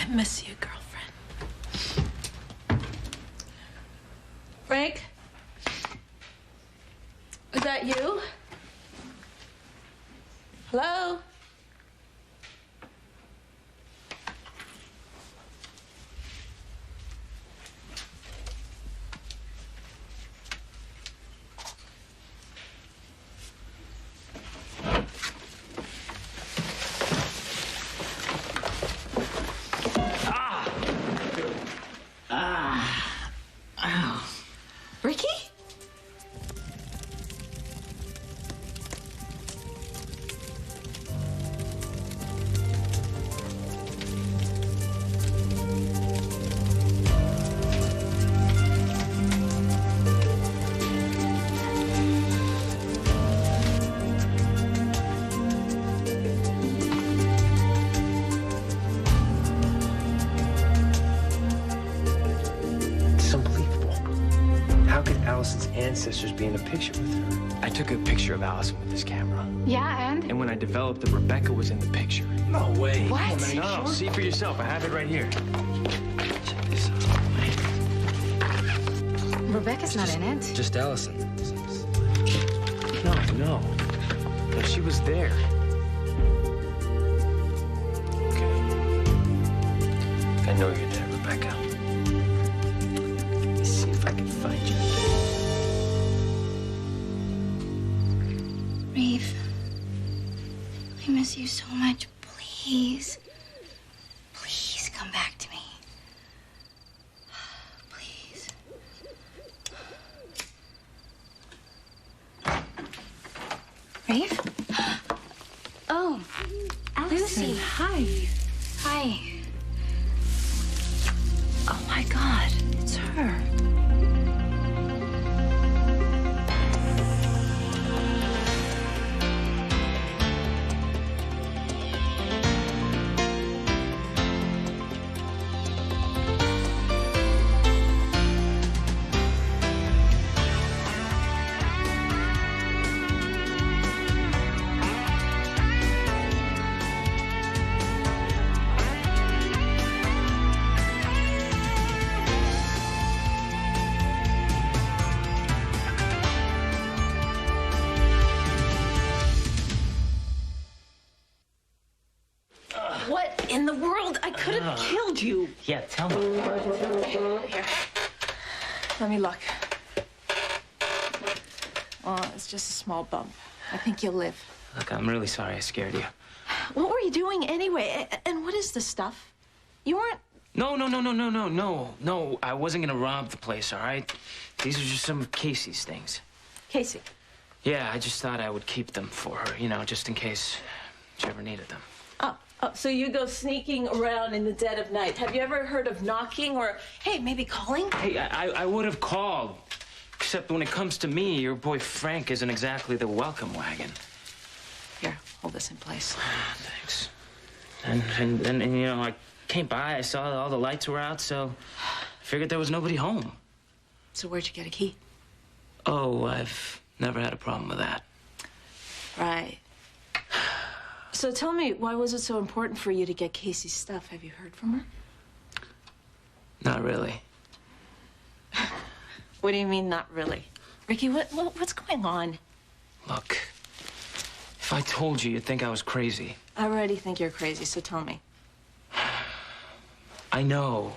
miss you, girlfriend. Frank? Is that you? Hello? Ricky? Allison's ancestors be in a picture with her. I took a picture of Allison with this camera. Yeah, and? And when I developed it, Rebecca was in the picture. No way. What? No, see for yourself. I have it right here. Check this out. Rebecca's not in it. Just Allison. No. But she was there. Okay. I know you're there, Rebecca. Let's see if I can find you. Reeve, I miss you so much. Please, please come back to me. Please. Reeve? Oh, Lucy. Hi. Hi. Oh, my God. It's her. What in the world? I could have killed you. Yeah, tell me. Here. Let me look. Oh, it's just a small bump. I think you'll live. Look, I'm really sorry I scared you. What were you doing anyway? And what is this stuff? You weren't... No. I wasn't gonna rob the place, all right? These are just some of Casey's things. Casey. Yeah, I just thought I would keep them for her, you know, just in case she ever needed them. Oh, so you go sneaking around in the dead of night. Have you ever heard of knocking or, hey, maybe calling? Hey, I would have called. Except when it comes to me, your boy Frank isn't exactly the welcome wagon. Here, hold this in place. Thanks. And you know, I came by, I saw all the lights were out, so I figured there was nobody home. So where'd you get a key? Oh, I've never had a problem with that. Right. So tell me, why was it so important for you to get Casey's stuff? Have you heard from her? Not really. What do you mean, not really? Ricky, what's going on? Look, if I told you, you'd think I was crazy. I already think you're crazy, so tell me. I know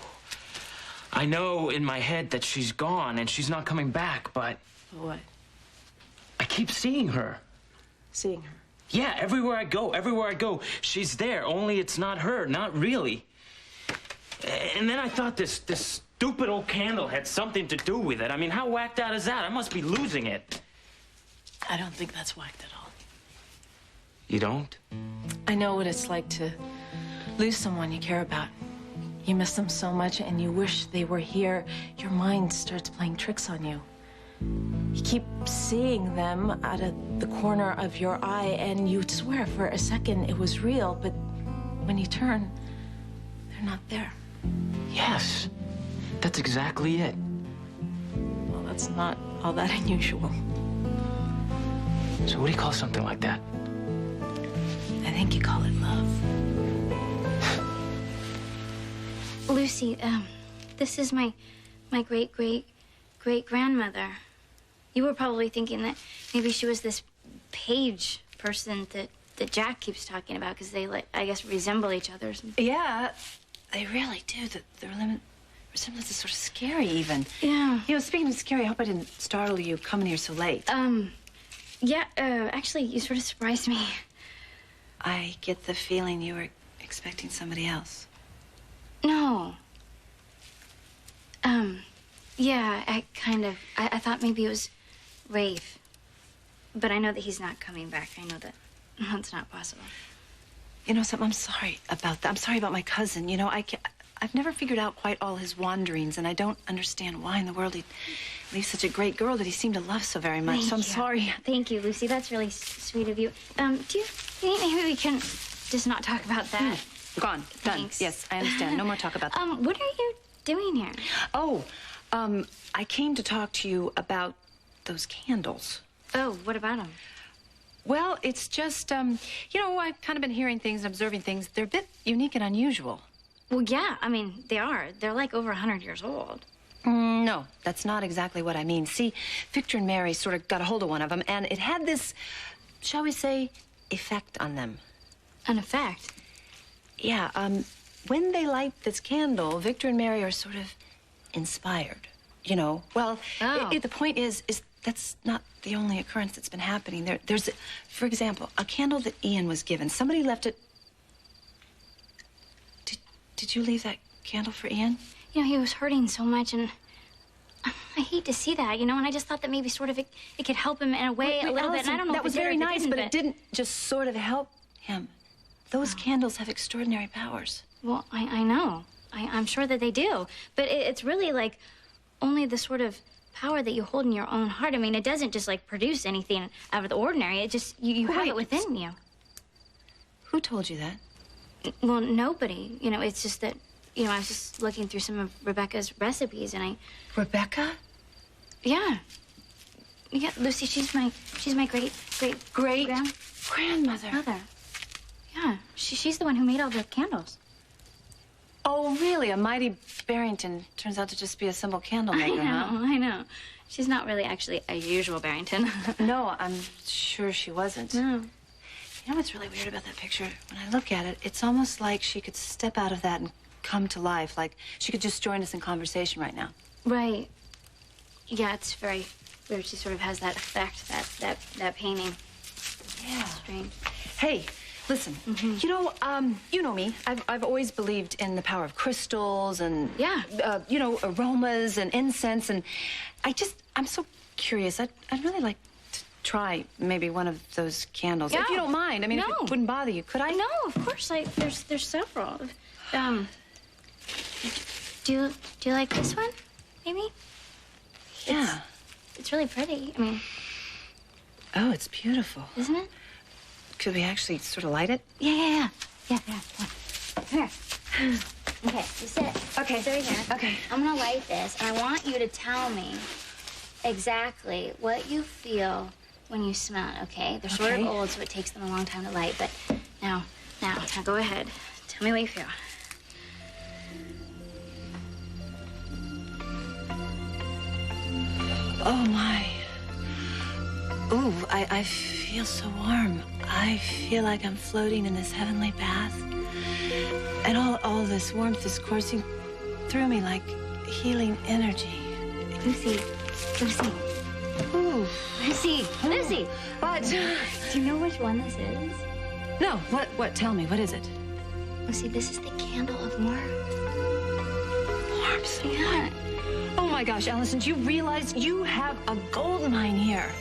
in my head that she's gone and she's not coming back, but... What? I keep seeing her. Seeing her? Yeah, everywhere I go, she's there, only it's not her, not really. And then I thought this stupid old candle had something to do with it. I mean, how whacked out is that? I must be losing it. I don't think that's whacked at all. You don't? I know what it's like to lose someone you care about. You miss them so much and you wish they were here. Your mind starts playing tricks on you. You keep seeing them out of the corner of your eye and you'd swear for a second it was real, but when you turn, they're not there. Yes, that's exactly it. Well, that's not all that unusual. So what do you call something like that? I think you call it love. Lucy, this is my great-great-great-grandmother. You were probably thinking that maybe she was this page person that Jack keeps talking about because they, like, I guess, resemble each other. Yeah, they really do. The resemblance is sort of scary, even. Yeah. You know, speaking of scary, I hope I didn't startle you coming here so late. Yeah, actually, you sort of surprised me. I get the feeling you were expecting somebody else. No. Yeah, I thought maybe it was Rafe. But I know that he's not coming back. I know that that's not possible. You know something? I'm sorry about that. I'm sorry about my cousin. You know, I've never figured out quite all his wanderings, and I don't understand why in the world he'd leave such a great girl that he seemed to love so very much. So I'm sorry. Thank you, Lucy. That's really sweet of you. Do you think maybe we can just not talk about that? Gone. Done. Thanks. Yes, I understand. No more talk about that. What are you doing here? Oh, I came to talk to you about those candles. Oh, what about them? Well, it's just, you know, I've kind of been hearing things and observing things. They're a bit unique and unusual. Well, yeah, I mean, they are. They're like over 100 years old. No, that's not exactly what I mean. See, Victor and Mary sort of got a hold of one of them, and it had this, shall we say, effect on them. An effect? Yeah, when they light this candle, Victor and Mary are sort of inspired, you know. Well, the point is that's not the only occurrence that's been happening. There's, for example, a candle that Ian was given. Somebody left it. Did you leave that candle for Ian? You know, he was hurting so much, and I hate to see that, you know, and I just thought that maybe sort of it could help him in a way, a little bit, and I don't know that was very nice, but it didn't just sort of help him. Those candles have extraordinary powers. Well, I know. I'm sure that they do, but it's really like only the sort of power that you hold in your own heart. I mean, it doesn't just like produce anything out of the ordinary. It just, you have it within you. Who told you that? Well, nobody. You know, it's just that, you know, I was just looking through some of Rebecca's recipes, and Rebecca? Yeah. Yeah, Lucy, she's my grandmother. Mother. Yeah, she's the one who made all the candles. Oh, really? A mighty Barrington turns out to just be a simple candle maker, I know. She's not really actually a usual Barrington. No, I'm sure she wasn't. No. You know what's really weird about that picture? When I look at it, it's almost like she could step out of that and come to life. Like she could just join us in conversation right now. Right. Yeah, it's very weird. She sort of has that effect, that painting. Yeah. Strange. Hey, listen. You know me. I've always believed in the power of crystals and you know, aromas and incense, and I'm so curious. I'd really like to try maybe one of those candles, if you don't mind. I mean, if it wouldn't bother you, could I? No, of course. There's several. Do you like this one? Maybe. Yeah. It's really pretty. I mean. Oh, it's beautiful. Isn't it? Could we actually sort of light it? Yeah. Come here. Okay, you sit. Okay. Sit right here. Okay. I'm gonna light this, and I want you to tell me exactly what you feel when you smell it, okay? They're sort of old, so it takes them a long time to light, but now go ahead. Tell me what you feel. Oh, my. Ooh, I feel so warm. I feel like I'm floating in this heavenly bath. And all this warmth is coursing through me like healing energy. Lucy. Ooh. Lucy. What? Do you know which one this is? No, what? Tell me, what is it? Lucy, this is the candle of mirth. Warmth. Yeah. Oh, my gosh, Allison, do you realize you have a gold mine here?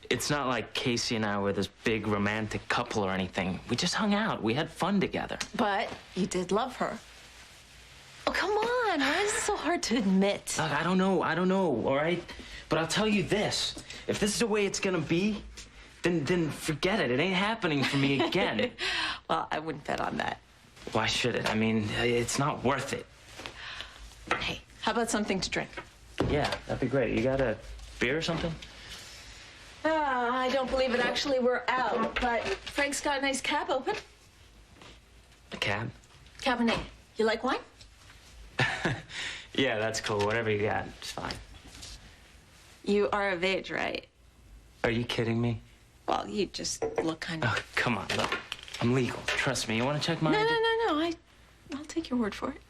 It's not like Casey and I were this big romantic couple or anything. We just hung out. We had fun together. But you did love her. Oh, come on. Why is it so hard to admit? Look, I don't know, all right? But I'll tell you this. If this is the way it's gonna be, then forget it. It ain't happening for me again. Well, I wouldn't bet on that. Why should it? I mean, it's not worth it. Hey, how about something to drink? Yeah, that'd be great. You got a beer or something? I don't believe it. Actually, we're out, but Frank's got a nice cab open. A cab? Cabernet. You like wine? Yeah, that's cool. Whatever you got, it's fine. You are of age, right? Are you kidding me? Well, you just look kind of... Oh, come on, look. I'm legal. Trust me. You want to check my No, ID? no. I'll take your word for it.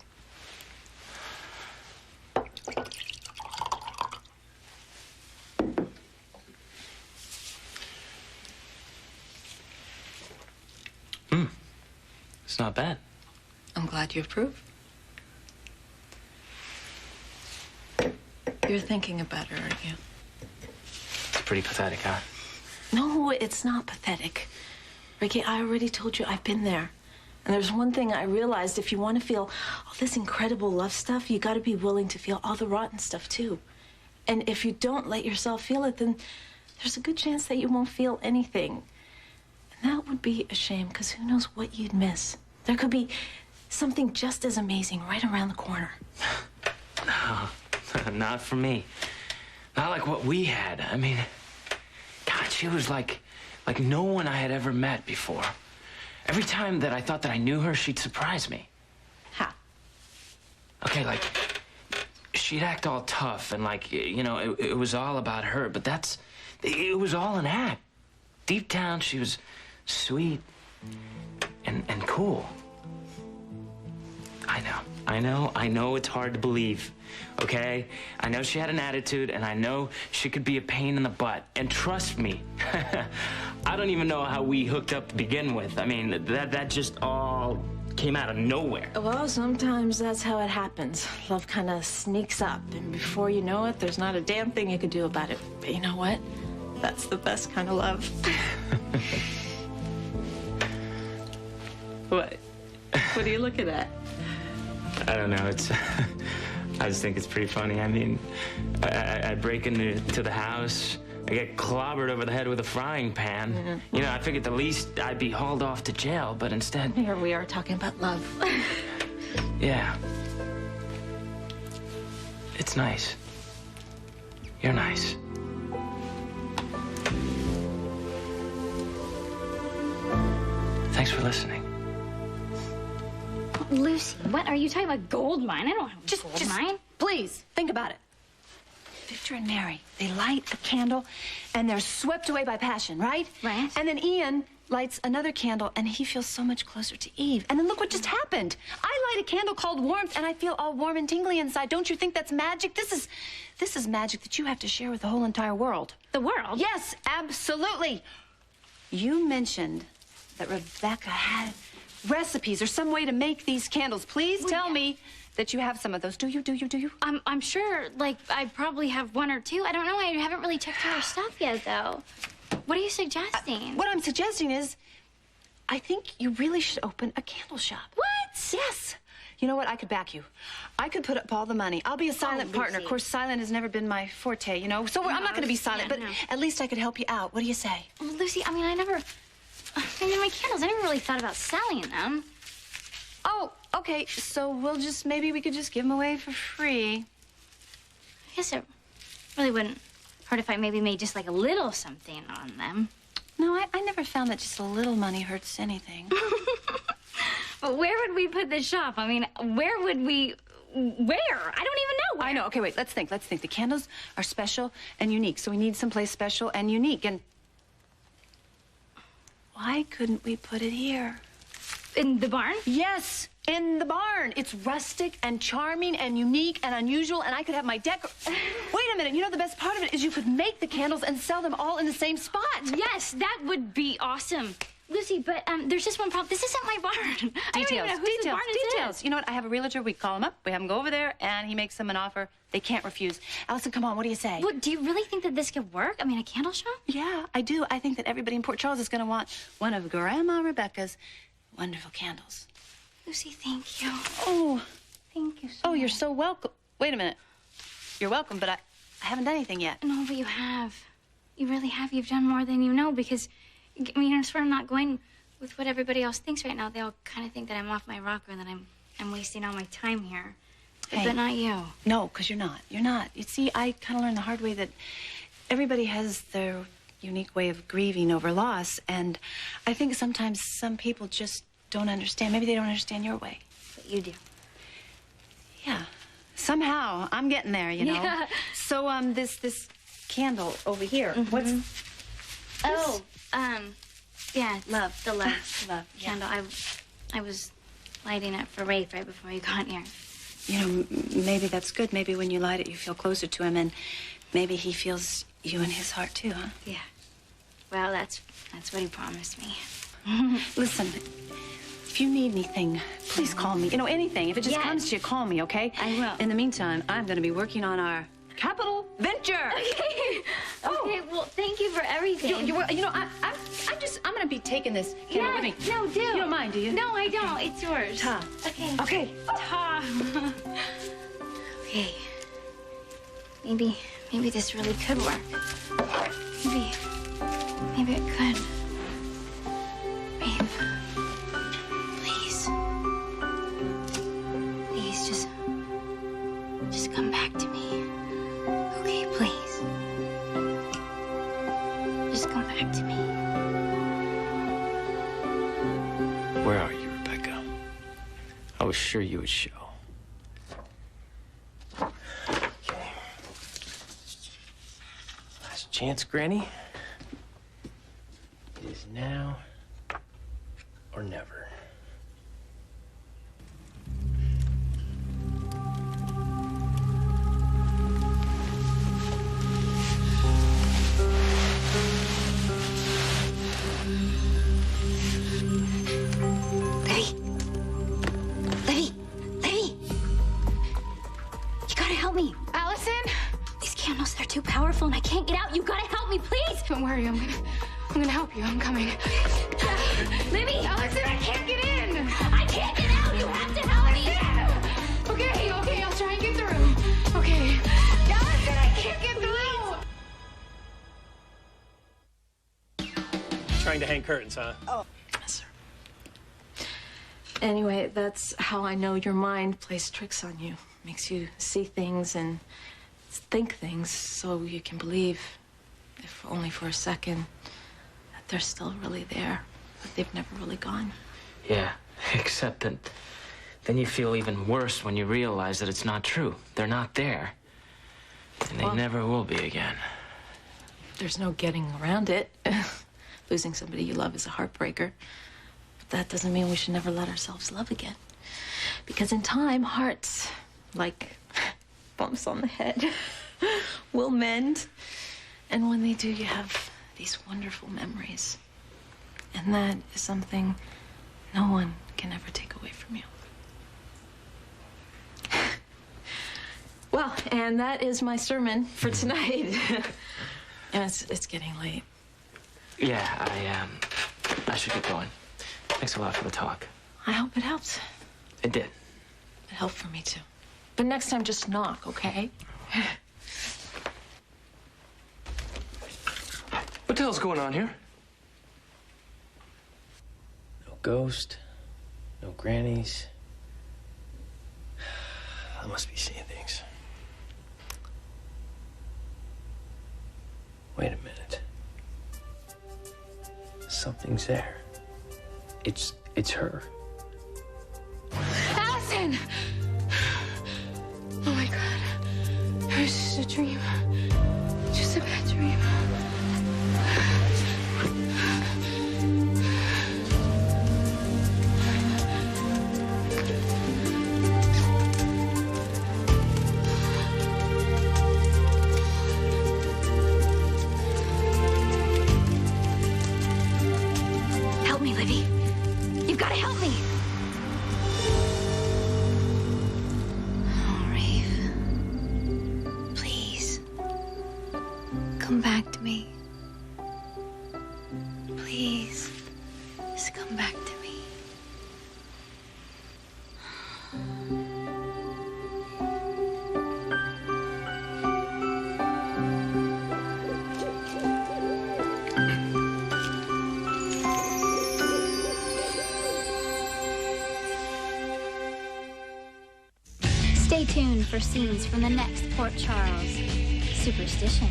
It's not bad. I'm glad you approve. You're thinking about her, aren't you? It's pretty pathetic, huh? No, it's not pathetic. Ricky, I already told you I've been there. And there's one thing I realized. If you want to feel all this incredible love stuff, you got to be willing to feel all the rotten stuff, too. And if you don't let yourself feel it, then there's a good chance that you won't feel anything. And that would be a shame, because who knows what you'd miss. There could be something just as amazing right around the corner. No, not for me. Not like what we had. I mean, God, she was like no one I had ever met before. Every time that I thought that I knew her, she'd surprise me. How? Okay, like, she'd act all tough and like, you know, it was all about her, but it was all an act. Deep down, she was sweet and cool. I know it's hard to believe, okay? I know she had an attitude, and I know she could be a pain in the butt. And trust me, I don't even know how we hooked up to begin with. I mean, that just all came out of nowhere. Well, sometimes that's how it happens. Love kind of sneaks up, and before you know it, there's not a damn thing you can do about it. But you know what? That's the best kind of love. What? What are you looking at? I don't know. I just think it's pretty funny. I mean, I break into the house. I get clobbered over the head with a frying pan. Mm-hmm. You know, I figured the least I'd be hauled off to jail, but instead... Here we are talking about love. Yeah. It's nice. You're nice. Thanks for listening. Lucy, what are you talking about? Gold mine? I don't have a gold mine. Please, think about it. Victor and Mary, they light a candle, and they're swept away by passion, right? Right. And then Ian lights another candle, and he feels so much closer to Eve. And then look what just happened. I light a candle called warmth, and I feel all warm and tingly inside. Don't you think that's magic? This is magic that you have to share with the whole entire world. The world? Yes, absolutely. You mentioned that Rebecca had recipes or some way to make these candles. Please tell me that you have some of those. Do you? I'm sure, like, I probably have one or two. I don't know. I haven't really checked her stuff yet, though. What are you suggesting? What I'm suggesting is, I think you really should open a candle shop. What? Yes. You know what? I could back you. I could put up all the money. I'll be a silent partner. Of course, silent has never been my forte, you know? So I'm not going to be silent, but at least I could help you out. What do you say? Well, Lucy, I mean, my candles, I never really thought about selling them. Oh, okay. So maybe we could just give them away for free. I guess it really wouldn't hurt if I maybe made just like a little something on them. No, I never found that just a little money hurts anything. But where would we put the shop? I mean, where would we... Where? I don't even know where. I know. Okay, wait. Let's think. The candles are special and unique, so we need someplace special and unique. And why couldn't we put it here? In the barn? Yes, in the barn. It's rustic and charming and unique and unusual, and I could have my Wait a minute. You know, the best part of it is you could make the candles and sell them all in the same spot. Yes, that would be awesome. Lucy, but there's just one problem. This isn't my barn. I don't even know whose barn it is. You know what? I have a realtor. We call him up. We have him go over there, and he makes them an offer they can't refuse. Allison, come on. What do you say? Well, do you really think that this could work? I mean, a candle shop? Yeah, I do. I think that everybody in Port Charles is going to want one of Grandma Rebecca's wonderful candles. Lucy, thank you. Oh. Thank you so Oh, you're so welcome. Wait a minute. You're welcome, but I haven't done anything yet. No, but you have. You really have. You've done more than you know, because, I mean, I'm sort of not going with what everybody else thinks right now. They all kind of think that I'm off my rocker and that I'm wasting all my time here. Hey. But not you. No, because you're not. You're not. You see, I kind of learned the hard way that everybody has their unique way of grieving over loss, and I think sometimes some people just don't understand. Maybe they don't understand your way. But you do. Yeah. Somehow, I'm getting there, you know. Yeah. So, this candle over here, what's... Oh, yeah, love, the love Yeah. candle. I was lighting it for Rafe right before you got here. You know, maybe that's good. Maybe when you light it, you feel closer to him, and maybe he feels you in his heart, too, huh? Yeah. Well, that's what he promised me. Listen, if you need anything, please call me. You know, anything. If it just Yes. comes to you, call me, okay? I will. In the meantime, I'm going to be working on our capital venture. Okay. Okay, well, thank you for everything. You know, I'm going to be taking this candle with me. No, do. You don't mind, do you? No, I don't. It's yours. Ta. Okay. Okay. Ta. Okay. Maybe this really could work. Maybe it could. Rafe, please. Please, just come back to me. Okay, please. Just come back to me. Where are you, Rebecca? I was sure you would show. Okay. Last chance, Granny. It is now or never. Livy! You gotta help me. Allison? These candles, they're too powerful and I can't get out. You gotta help me, please! Don't worry, I'm gonna help you. I'm coming. Livy! Allison, I can't get in! I can't get out! You have to help me! Okay, I'll try and get through. Okay. Allison, I can't get through! Trying to hang curtains, huh? Yes, sir. Anyway, that's how I know your mind plays tricks on you. Makes you see things and think things so you can believe, if only for a second, that they're still really there, but they've never really gone. Yeah, except that then you feel even worse when you realize that it's not true. They're not there. And they Well- never will be again. There's no getting around it. Losing somebody you love is a heartbreaker. But that doesn't mean we should never let ourselves love again. Because in time, hearts, like bumps on the head, will mend. And when they do, you have these wonderful memories. And that is something no one can ever take away from you. Well, and that is my sermon for tonight. And it's getting late. Yeah, I should get going. Thanks a lot for the talk. I hope it helped. It did. It helped for me too. But next time, just knock, okay? What the hell's going on here? No ghost, no grannies. I must be seeing things. Wait a minute. Something's there. It's her. Allison! Oh my God. It was just a dream. Just a bad dream. Help me, Livy. You've got to help me. Oh, Rafe. Please. Come back to me. Please. Just come back to me. Stay tuned for scenes from the next Port Charles. Superstition.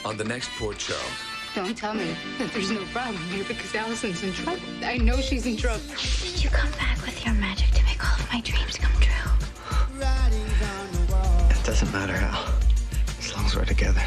on the next Port Show. Don't tell me that there's no problem here because Allison's in trouble. I know she's in trouble. Did you come back with your magic to make all of my dreams come true? It doesn't matter how, as long as we're together.